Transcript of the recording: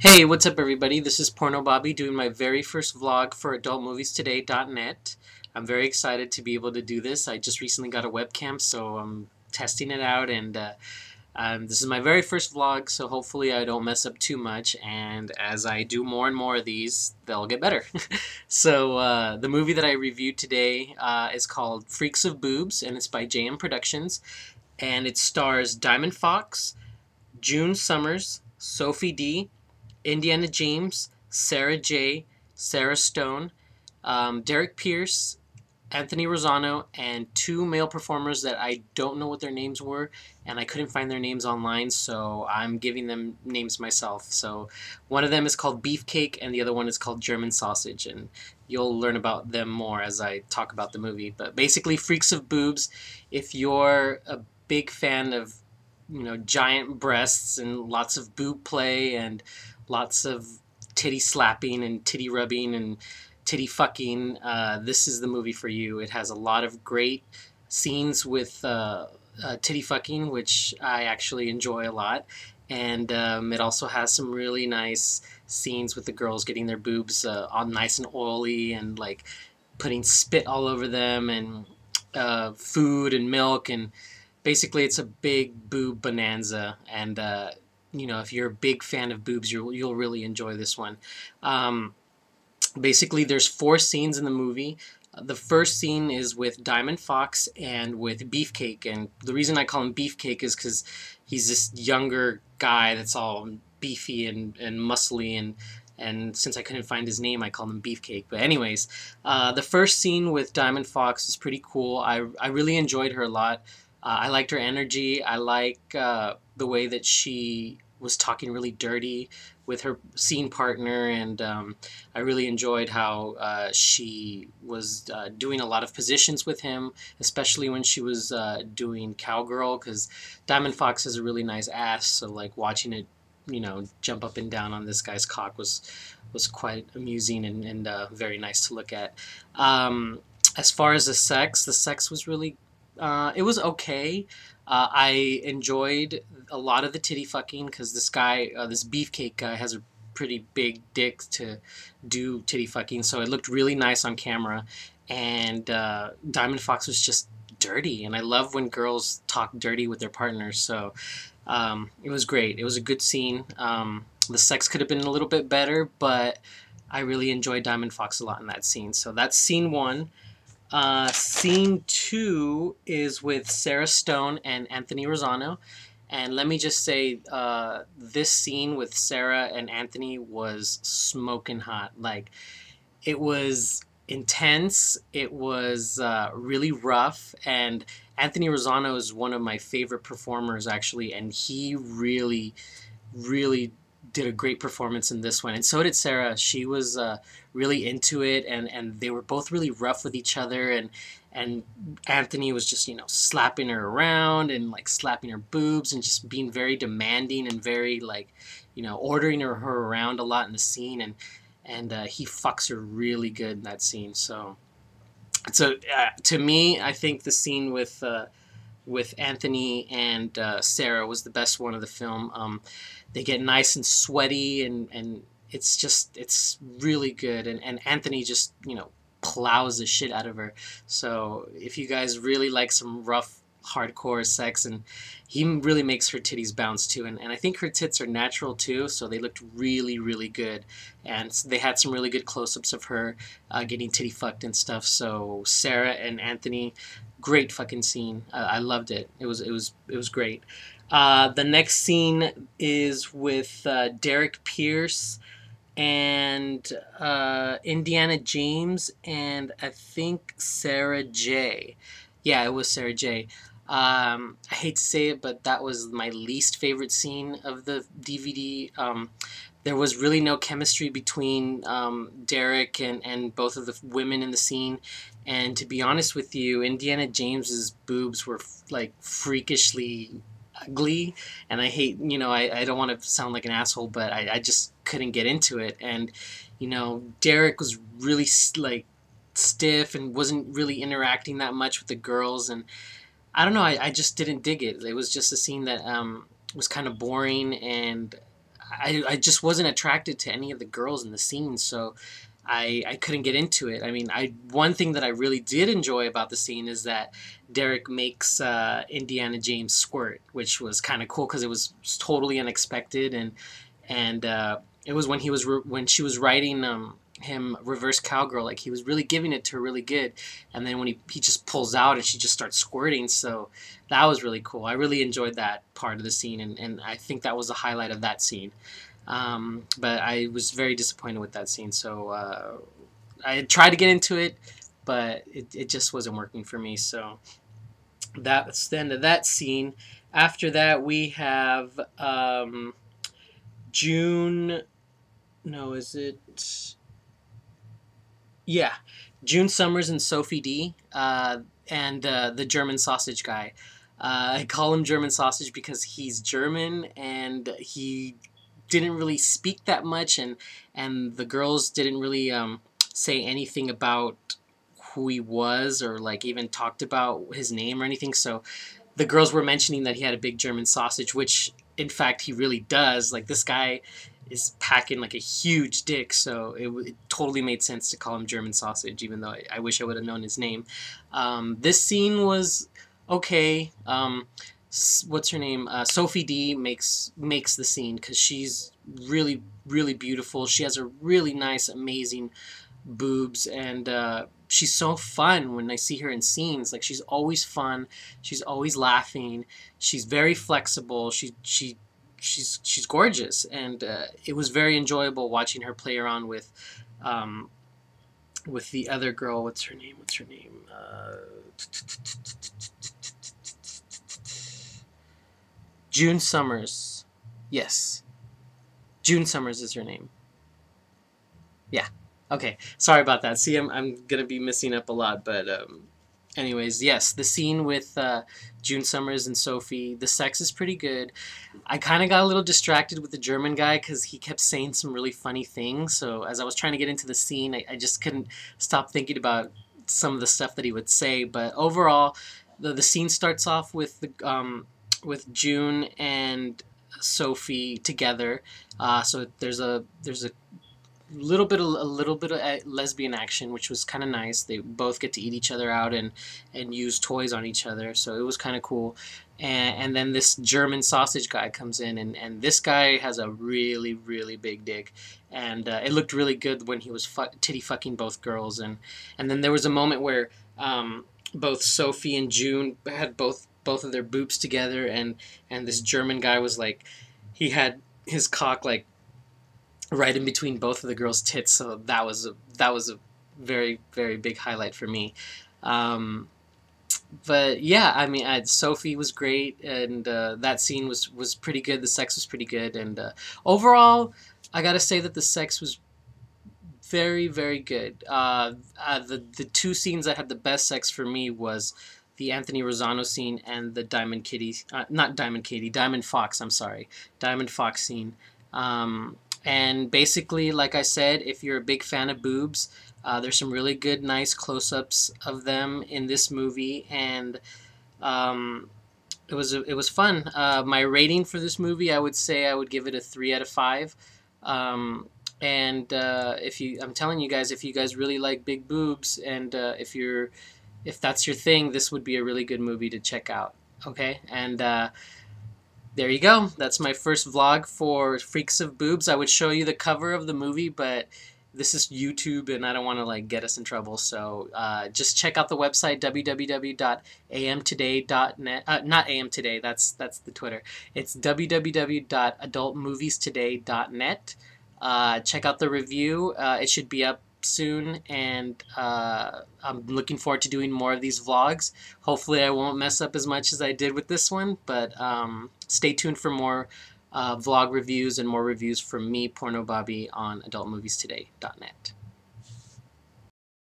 Hey, what's up everybody? This is Pornobobbie doing my very first vlog for adultmoviestoday.net. I'm very excited to be able to do this. I just recently got a webcam, so I'm testing it out, and this is my very first vlog, so hopefully I don't mess up too much, and as I do more and more of these, they'll get better. So the movie that I reviewed today is called Freaks of Boobs, and it's by JM Productions, and it stars Diamond Fox, June Summers, Sophie Dee, Indianna Jaymes, Sara Sara Stone, Derrick Pierce, Anthony Rosano, and two male performers that I don't know what their names were, and I couldn't find their names online, so I'm giving them names myself. So one of them is called Beefcake, and the other one is called German Sausage, and you'll learn about them more as I talk about the movie. But basically, Freaks of Boobs, if you're a big fan of giant breasts and lots of boob play and lots of titty slapping and titty rubbing and titty fucking, this is the movie for you. It has a lot of great scenes with titty fucking, which I actually enjoy a lot, and it also has some really nice scenes with the girls getting their boobs all nice and oily and like putting spit all over them and food and milk, and basically it's a big boob bonanza, and if you're a big fan of boobs, you'll really enjoy this one. Basically there's 4 scenes in the movie. The first scene is with Diamond Fox and with Beefcake, and the reason I call him Beefcake is because he's this younger guy that's all beefy and muscly, and since I couldn't find his name, I called him Beefcake. But anyways, the first scene with Diamond Fox is pretty cool. I really enjoyed her a lot. I liked her energy. I like the way that she was talking really dirty with her scene partner, and I really enjoyed how she was doing a lot of positions with him, especially when she was doing cowgirl, because Diamond Fox has a really nice ass, so like watching it jump up and down on this guy's cock was quite amusing and very nice to look at. As far as the sex was really it was okay. I enjoyed a lot of the titty fucking because this guy, this Beefcake guy, has a pretty big dick to do titty fucking, so it looked really nice on camera. And Diamond Fox was just dirty, and I love when girls talk dirty with their partners, so it was great. It was a good scene. The sex could have been a little bit better, but I really enjoyed Diamond Fox a lot in that scene. So that's scene 1. Scene 2 is with Sara Stone and Anthony Rosano, and let me just say, this scene with Sara and Anthony was smoking hot. Like, it was intense, it was really rough, and Anthony Rosano is one of my favorite performers actually, and he really did a great performance in this one, and so did Sara. She was really into it, and they were both really rough with each other, and Anthony was just slapping her around and like slapping her boobs and just being very demanding and very like ordering her around a lot in the scene, and he fucks her really good in that scene. So to me, I think the scene with Anthony and Sara was the best one of the film. They get nice and sweaty, and it's really good, and Anthony just plows the shit out of her. So if you guys really like some rough hardcore sex, and he really makes her titties bounce too, and I think her tits are natural too, so they looked really good, and they had some really good close-ups of her getting titty fucked and stuff. So Sara and Anthony, great fucking scene. I loved it. It was great. The next scene is with Derrick Pierce and Indianna Jaymes and I think Sara J. Yeah, it was Sara J. I hate to say it, but that was my least favorite scene of the DVD. There was really no chemistry between Derrick and both of the women in the scene. And to be honest with you, Indianna James's boobs were like freakishly ugly, and I hate, I don't want to sound like an asshole, but I just couldn't get into it. And Derrick was really like stiff and wasn't really interacting that much with the girls, and I don't know, I just didn't dig it. It was just a scene that was kind of boring, and I just wasn't attracted to any of the girls in the scene, so I couldn't get into it. I mean, one thing that I really did enjoy about the scene is that Derrick makes Indianna Jaymes squirt, which was kind of cool because it was totally unexpected, and it was when when she was writing him reverse cowgirl, like he was really giving it to her really good, and then when he just pulls out and she just starts squirting, so that was really cool. I really enjoyed that part of the scene, and I think that was the highlight of that scene. But I was very disappointed with that scene, so I tried to get into it, but it just wasn't working for me. So that's the end of that scene. After that, we have June. No, is it? Yeah, June Summers and Sophie Dee, and the German sausage guy. I call him German sausage because he's German and he didn't really speak that much, and the girls didn't really say anything about who he was or like even talked about his name or anything. So the girls were mentioning that he had a big German sausage, which in fact he really does. Like this guy is packing like a huge dick, so it totally made sense to call him German sausage, even though I wish I would have known his name. This scene was okay. What's her name? Sophie Dee makes the scene because she's really, really beautiful. She has a really nice, amazing boobs, and she's so fun when I see her in scenes. Like she's always fun. She's always laughing. She's very flexible. She's gorgeous, and it was very enjoyable watching her play around with the other girl. What's her name? June Summers. Yes. June Summers is her name. Yeah. Okay. Sorry about that. See, I'm going to be messing up a lot, but anyways, yes, the scene with June Summers and Sophie, the sex is pretty good. I kind of got a little distracted with the German guy because he kept saying some really funny things, so as I was trying to get into the scene, I just couldn't stop thinking about some of the stuff that he would say, but overall, the scene starts off with with June and Sophie together. So there's a little bit of lesbian action, which was kind of nice. They both get to eat each other out and use toys on each other, so it was kind of cool. And then this German sausage guy comes in, and this guy has a really, really big dick, and it looked really good when he was titty fucking both girls. And then there was a moment where both Sophie and June had both of their boobs together, and this German guy was like, he had his cock like right in between both of the girls' tits, so that was a very, very big highlight for me. But yeah, I mean, Sophie was great, and that scene was pretty good. The sex was pretty good, and overall, I gotta say that the sex was very, very good. The two scenes that had the best sex for me was the Anthony Rosano scene and the Diamond Fox. I'm sorry, Diamond Fox scene. And basically, like I said, if you're a big fan of boobs, there's some really good, nice close-ups of them in this movie, and it was fun. My rating for this movie, I would say I would give it a 3 out of 5. I'm telling you guys, if you guys really like big boobs, and if that's your thing, this would be a really good movie to check out. Okay, and there you go. That's my first vlog for Freaks of Boobs. I would show you the cover of the movie, but this is YouTube and I don't want to like get us in trouble. So just check out the website www.amtoday.net. Not amtoday. That's the Twitter. It's www.adultmoviestoday.net. Check out the review. It should be up soon, and I'm looking forward to doing more of these vlogs. Hopefully I won't mess up as much as I did with this one, but stay tuned for more vlog reviews and more reviews from me, Pornobobbie, on adultmoviestoday.net.